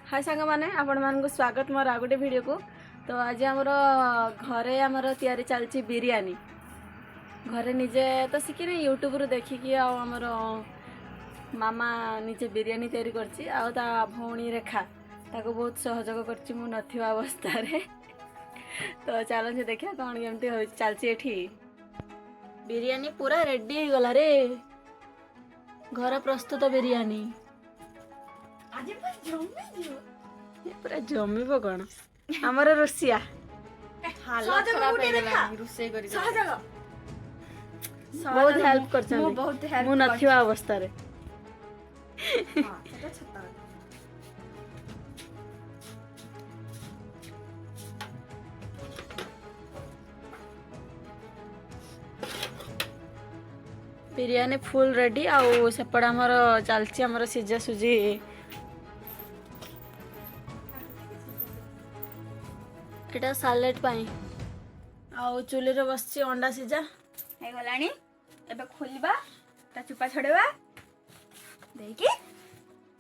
हाय सांग मैंने आपण मानक स्वागत मोर आ गोटे वीडियो को। तो आज आमर घरे आमर तैयारी चलती बिरयानी घरे निजे तो शिखी यूट्यूब रू देखिकी आमर मामा निजे बिरयानी तैयारी करची आ भौणी रेखा ताको बहुत सहयोग करची मु नथिबा अवस्था रे। तो चलो देखिए कौन केमती चलती एठी। बिरयानी पूरा रेडी हो गला रे घर प्रस्तुत बिरयानी आज पूरा जमीब कौन आमर रोसिया हालत खराब हो गला रुसे करी बहुत हेल्प कर बहुत हेल्प मु नथिबा अवस्था रे। हां सेटा छत्ता बिरयानी फुल रेडी आउ सेपट आमर चलची आमर सिजा सुजी एटा सालेट पाई आउ चुली रे बसची अंडा सिजा हे गलानी एबे खोलबा ता चुपा छडेबा देखि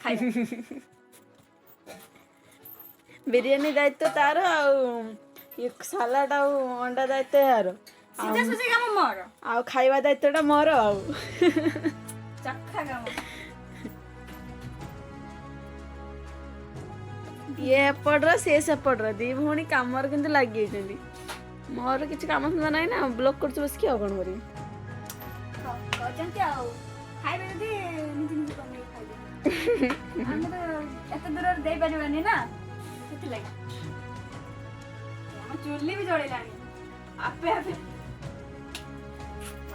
खाइ बिरयानी दायित्व तार आउ ये सालाड आउ अंडा दायित्व यार सीधा सुजी काम मोर आउ खाइबा दायित्वटा मोर आउ चक्खा काम ये एपट्र से सेपट्र दी भौणी कामर किंतु लगी जाइछन्ती मोर किछि काम धंदा नाही ना ब्लॉक करछु बस किया कोन करी कहजंती आउ खाइबे जदी निज निज कमे खाइबे हम तो एत दूर दे परिबानी ना केति लागे हम चुल्ली भी जळे लानी आपे आपे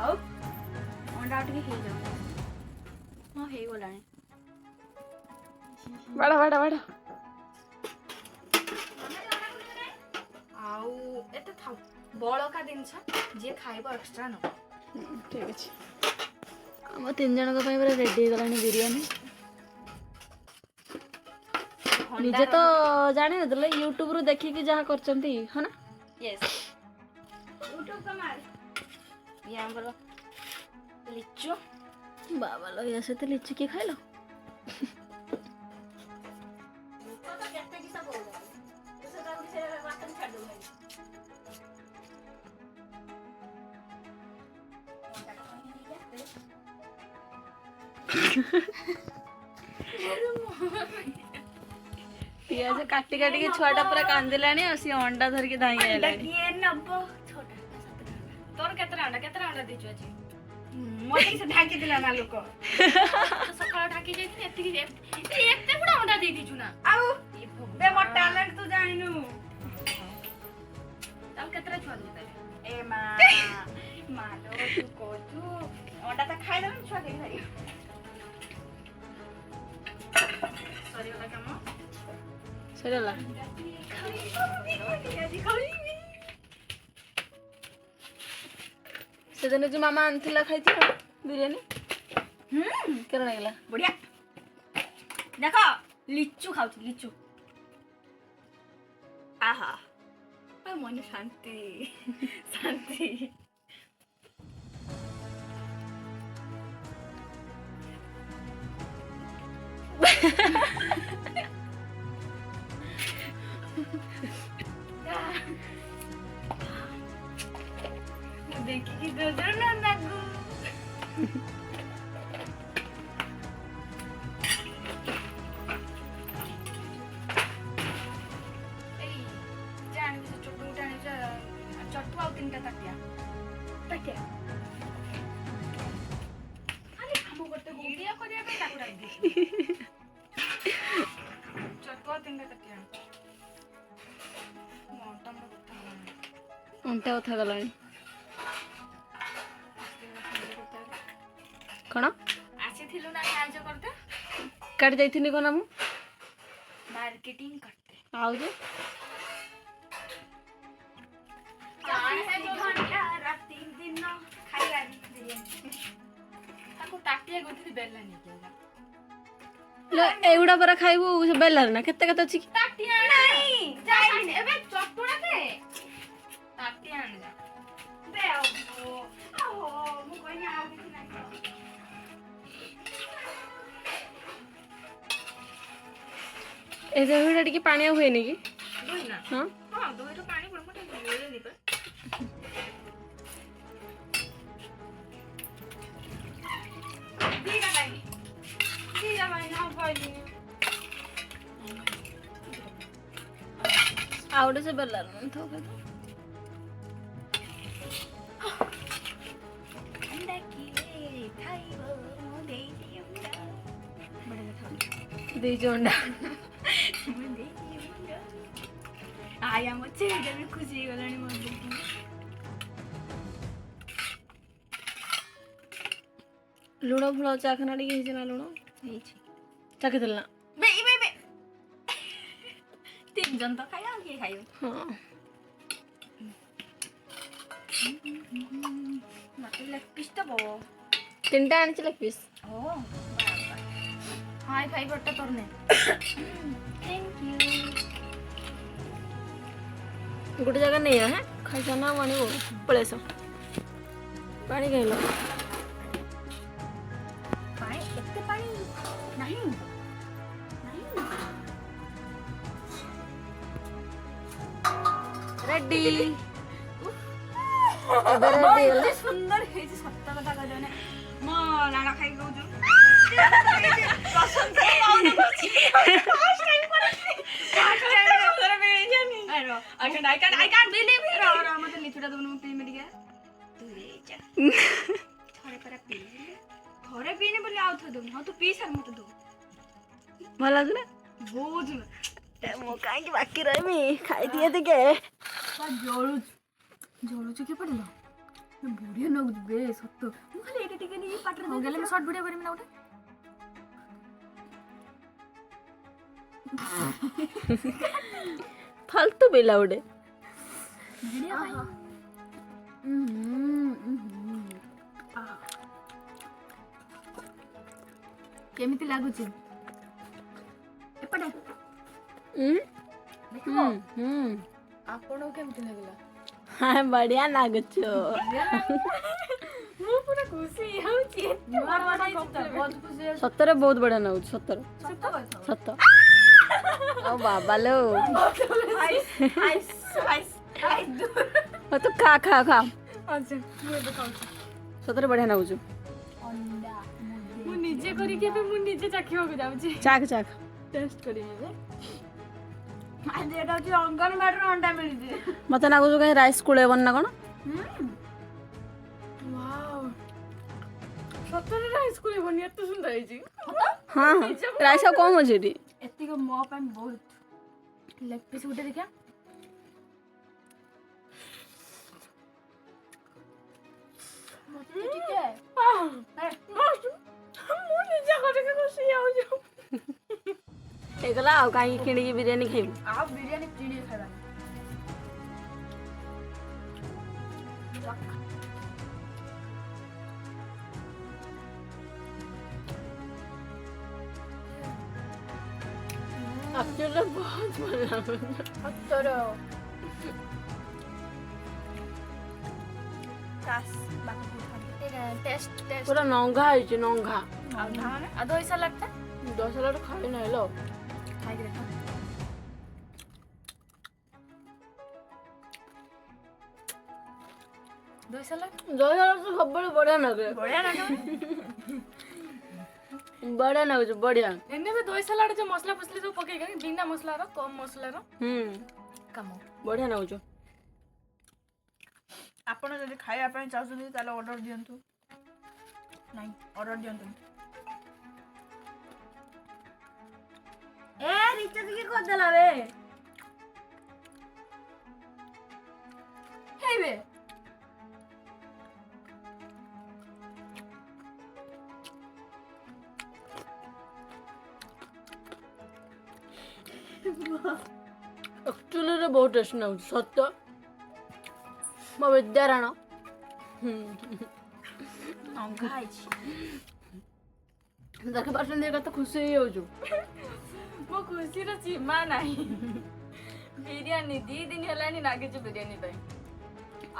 आउ अंडा आटके हे जाऊ हां हे गलानी बड़ा बड़ा बड़ा आउ एते थाउ बळका दिनछ जे खाइबो एक्स्ट्रा न ठीक अछि हम तीन जन को पई पूरा रेडी गलानी बिरयानी निजे तो जाने नतले यूट्यूब रु देखि कि जहा करचंती ह ना। यस यूट्यूब का मार ये हमर लिचू बाबा लो ऐसे तो लिच्ची की खाइलो तो केते की सब हो गया से ता से वाटन छाड़ दो पियाज काटी काटी के छुआटा पूरा कांदिलानी असी अंडा धर के धाई आइलानी ये नब्बो छोटा तोर केतरा अंडा दिछु अछि मोटे से ढाकी दिला ना लोक सकाळ ढाकी जाई एत्ती एत्ते बडा अंडा दे दिछु ना आउ बे मोर टैलेंट तू जानिनु ताल केतरा छुआ दे ए मा लो तू कोचू अंडा त खाइ दम छुआ के खाइ सॉरी वाला काम सरेला से दिन जो मामा आनथिला खाइथि बिरयानी केरा लागला बढ़िया देखो लिचू खाऊ लिचू आहा आ मन शांति शांति देखी कि दर्द ना लागू चट्टू आउ तीन ताटिया ताटिया अरे हम करते गुड़िया करिया पे ताकू डाल दी चट्टू आउ तीन ताटिया मोटा मोटा अंटा उठा गलानी कण आसी थिलु ना साहाय्य करते काट जाइथिनी कोन हम मार्केटिंग करते आउ जे रात 3 दिन न खाइला बिरयानी ताको ताटिया गथि बेला निकला ले एगुडा पर खाइबो से बेलार ना केते केते अछि ताटिया नहीं जाइनी एबे चट्टुडा दे ताटिया आन जा बे आओ मु कोइना आउ किछ नाही ଏ ଦହିଟା ଟିକେ ପାଣିଆ ହୁଏନି କି? ଦହି ନା ହଁ ହଁ ଦହିର ପାଣି ପଡେ ମତେ ମିଳେନି ପା ଦିଟା ପାଇଁ ହଁ କହିଲି ଆଉ ଗୋଟେ ସେ ବେଲାର ଥାଉ ଖାଇଦ। ଦେଇଛି ଅଣ୍ଡା। ଆୟା ମୋ ଚେହେରା ବି ଖୁସି ହେଇଗଲାଣି ମୋ ଦେଖିକି ଲୁଣ ଫୁଣ ଚା ଖାନା ଟିକେ ହେଇଛି ନା ଲୁଣ ହେଇଛି ଚାଖିଦେଲ ନା? ବେ ତିନି ଜଣ ତ ଖାଇବା ଆଉ କିଏ ଖାଇବ ହଁ ମତେ ଲେଗ ପିସ୍ ଦବ ତିନିଟା ଆଣିଛି ଲେଗ ପିସ୍। ଓ ହାଇ ଫାଇ ଗୋଟେ ତୋର ନେ थैंक यू ଗୋଟେ ଜାଗା ନେଇ ଆ ଖାଇଛ ନା ଆଣିବ ପଳେଇ ଆସ। ପାଣି ଖାଇଲ ପାଣି ଏତେ ପାଣି ନାହିଁ ରେଡି ଏତେ ସୁନ୍ଦର ହେଇଛି ସତ କଥା କହିଲ ନା ମୋ ଲାଳ ଖାଇ କହୁଛୁ ମତେ ଲିଚୁଟା ଦଉନୁ ପିଇମି ଟିକେ ଥରେ ପିଇନି ବୋଲି ଆଉ ଥରେ ଦଉନି ହଁ ତୁ ପିଇ ସାର ମତେ ଦଉ ଭଲ ଲାଗୁଛି ନା? ବହୁତ ମୁଁ କାହିଁକି ବାକି ରହିମି ଖାଇଦିଏ ଟିକେ। ଜଳୁଛୁ କିଏ ପଡ଼ିଲ ବଢିଆ ଲାଗୁଛି ବେ ସତ ମୁଁ ଖାଲି ଏଇଟା ଟିକେ ନେଇ ପାଟିରେ ହଉ ଗଲେ ମୁଁ ସର୍ଟ ଭିଡ଼ିଓ କରିବି ନା ଗୋଟେ फालतू बेला उड़े केमिति लागुची एपटे आपणो केमिति लागला हां बढ़िया लागुचो ମୁଁ ପୁରା ଖୁସି ହେଉଛି ସତରେ ବହୁତ ବଢିଆ ନାଗୁଛି ସତରେ ସତ ଓ ବାବା लो ତୁ ଖା ଖା ଖା ସତରେ ବଢିଆ ନାଗୁଛୁ ମୁଁ ନିଜେ କରିକି ଏବେ ମୁଁ ନିଜେ ଚାଖିବାକୁ ଯାଉଛି ଚାଖ ଚାଖ ଟେଷ୍ଟ କରିବି ଯେ ଆଜି ଏଟା ହେଉଛି ଅଙ୍ଗନବାଡ଼ିର ଅଣ୍ଡା ମିଳିଛି ମତେ ଲାଗୁଛୁ କାହିଁ ରାଇସ୍ କୁଳେଇବନି ନା କଣ? ସତରେ ରାଇସ୍ କୁଳେଇବନି ଏତେ ସୁନ୍ଦର ହେଇଛି ହଁ ରାଇସ୍ ଆଉ କମ୍ ଅଛି ଏଠି ଏତିକି ମୋ ପାଇଁ ବହୁତ ଲେଗ ପିସ୍ ଗୋଟେ ଦେଖିଆ ମୁଁ ନିଜେ କରିକି ଖୁସି ଯାଉଛି ହେଇଗଲା ଆଉ କାହିଁକି କିଣିକି ବିରିୟାନୀ ଖାଇବୁ ଆଉ ବିରିୟାନୀ କିଣିକି ଖାଇବା एक्चुअली बहुत मजा ସତର ଟେଷ୍ଟ पूरा नंगा है नंगा ଆଉ ଦହି ସାଲାଡଟା 10 लाख खाई नहीं लो ଖାଇକି ଦେଖ ଦହି ସାଲାଡ तो सब बढ़िया लगे ବଢିଆ ଲାଗେ बढ़िया लगे बढ़िया ଏନେ ବି ଦହି ସାଲାଡ ଯୋଉ ମସଲା ଫସଲି ସବୁ ପକେଇକି ବିନା ମସଲାର କମ ମସଲାର କାମ बढ़िया लगे ଆପଣ ଯଦି ଖାଇବା ପାଇଁ ଚାହୁଁଛନ୍ତି ତାହେଲେ ଅର୍ଡର ଦିଅନ୍ତୁ ନାଇଁ ଅର୍ଡର ଦିଅନ୍ତୁ ଏ ରିଚାର୍ଜ କିଏ କରିଦେଲା ବେ ହେଇବେ एक्चुअली बहुत टेस्ट ना सत्य मो विद्यारायण देख पार्टी तो खुशी ମୋ ଖୁସିର ସୀମା ନାହିଁ ବିରିୟାନୀ 2 ଦିନ ହେଲାଣି ନାଗିଛୁ ବିରିୟାନୀ ପାଇଁ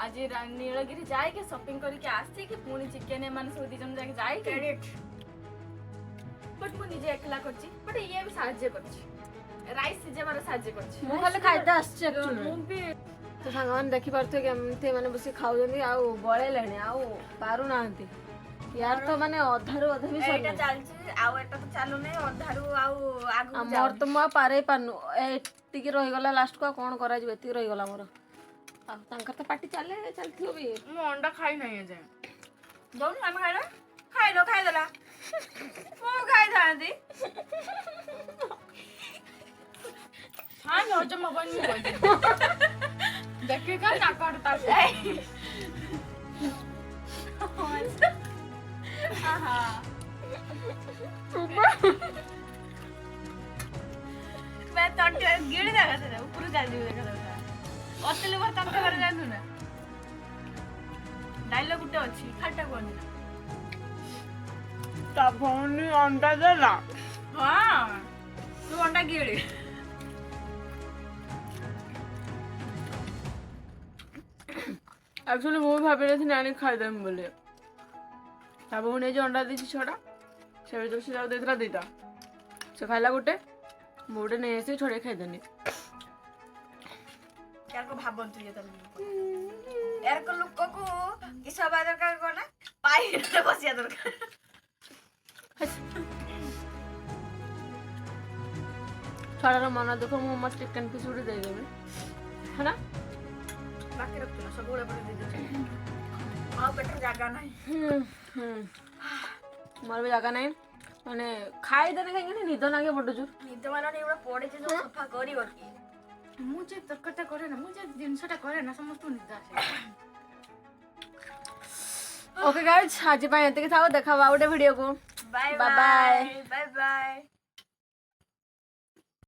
ଆଜି ନୀଳଗିରି ଯାଇକି ସପିଂ କରିକି ଆସିକି ପୁଣି ଚିକେନ ଏମାନେ ସବୁ 2 ଜଣ ଯାଇକି ବଟ୍ ମୁଁ ନିଜେ ଏକଲା କରିଛି ବଟ୍ ଇଏ ବି ସାହାଯ୍ୟ କରିଛି ରାଇସ୍ ସିଝେଇବାର ସାହାଯ୍ୟ କରୁଛି। ମୁଁ ଖାଲି ଖାଇତେ ଆସିଛି actually। ମୁଁ ବି ତ ସାଙ୍ଗମାନେ ଦେଖିପାରୁଥିବେ କେମିତି ମାନେ ବସି ଖାଉଛନ୍ତି ଆଉ ବଳେଇଲେଣି ଆଉ ପାରୁନାହାନ୍ତି। ୟାର ତ ମାନେ ଅଧାରୁ ଅଧା ବି ଏଇଟା ସରିଲାଣି। ଚାଲିଛି ଆଉ ଏଟା ତ ଚାଲୁନି ଅଧାରୁ ଆଉ ଆଗକୁ ମୋର ତ ମୁଁ ଆଉ ପାରେଇ ପାରୁନୁ ଏତିକି ରହିଗଲା ଲାଷ୍ଟକୁ ଆଉ କ'ଣ କରାଯିବ ଏତିକି ରହିଗଲା ମୋର। ଆଉ ତାଙ୍କର ତ ପାଟି ଚାଲିଥିବ ବି। ମୁଁ ଅଣ୍ଡା ଖାଇ ନାହିଁ ଏଯାଏଁ। ଦଉନୁ ଆମେ ଖାଇବା ଖାଇଲ ଖାଇଦେଲା ମୁଁ ଖାଇଥାନ୍ତି। ହଁ ହଜମ ହବନି ମୁଁ କହିଦେଲି। ଦେଖିକି ଖାଲି ନାକ ଆଡୁ ତାକୁ ଆହା मैं तंटे गिड़ी देखा था ऊपर चल जी देखा था ଅତେଲେ ଭର ତଣ୍ଟେ ଭର ଜାଣୁ ନା ଡାଇଲଗ ଗୋଟେ ଅଛି ଖାଲିଟା କୁହନି ନା ତା ଭଉଣୀ ଅଣ୍ଡା ଦେଲା। ହଁ ତୁ ଅଣ୍ଡା ଗିଳି ଆକ୍ଚୁଆଲି ମୁଁ ଭାବିନଥିଲି ଆଣିକି ଖାଇଦେବି ବୋଲି। ତା ଭଉଣୀ ଯୋଉ ଅଣ୍ଡା ଦେଇଛି ଛଅଟା ସେ ଭିତରୁ ସେ ଯାଉ ଦେଇଥିଲା 2ଟା ସେ ଖାଇଲା ଗୋଟେ ମୁଁ ଗୋଟେ ନେଇ ଆସି ଛଡ଼େଇ ଖାଇଦେଲି। यार को भाबंतु ये तब यार को लोक को किस हवा दरकार कोना पाई रे बसिया दरकार ଛଡ଼ାର ମନ ଦୁଃଖ ମୁଁ ମୋ ଚିକେନ୍ ପିସ୍ ଗୋଟେ ଦେଇଦେବି ହେଲା। बाकी रख तू सब उड़े पड़े दे दे आ पेट जागा नहीं ମୋର ବି ଜାଗା ନାହିଁ ମାନେ ଖାଇଦେଲେ କାହିଁକି ନିଦ ନାଗେ ବଡ଼ ଜୋର। निद मानो नहीं उड़ा पड़े जे जो सफा करी बकी ମୁଁ ଯେ ତରକାରୀଟା କରେ ନା ମୁଁ ଯେ ଜିନିଷଟା କରେ ନା ସମସ୍ତଙ୍କୁ ନିଦ ଆସେ। ଓକେ ଗାଇସ୍ ଆଜି ପାଇଁ ଏତିକି ଥାଉ ଦେଖା ହବା ଗୋଟେ ଭିଡ଼ିଓକୁ। Bye bye bye bye bye.